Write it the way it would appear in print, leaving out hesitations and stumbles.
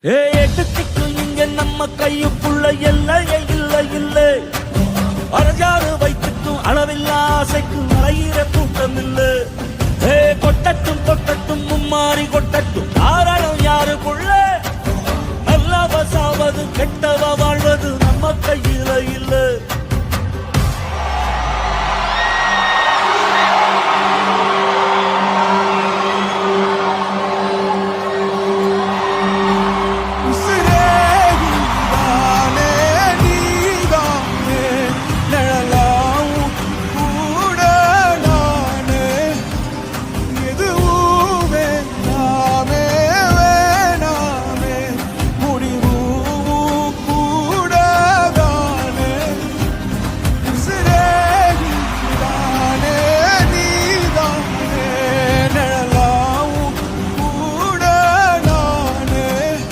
எட்டுத்திக்கும் இங்க நம்ம கையுக்குள்ள எல்லையே இல்லை இல்லை. அரஜாறு வைத்துக்கும் அளவில்லா ஆசைக்கும் அலையிற கூட்டம் இல்லை. கொட்டட்டும் கொட்டட்டும் மும்மாறி கொட்டட்டும் தாராளம் யாருக்குள்ள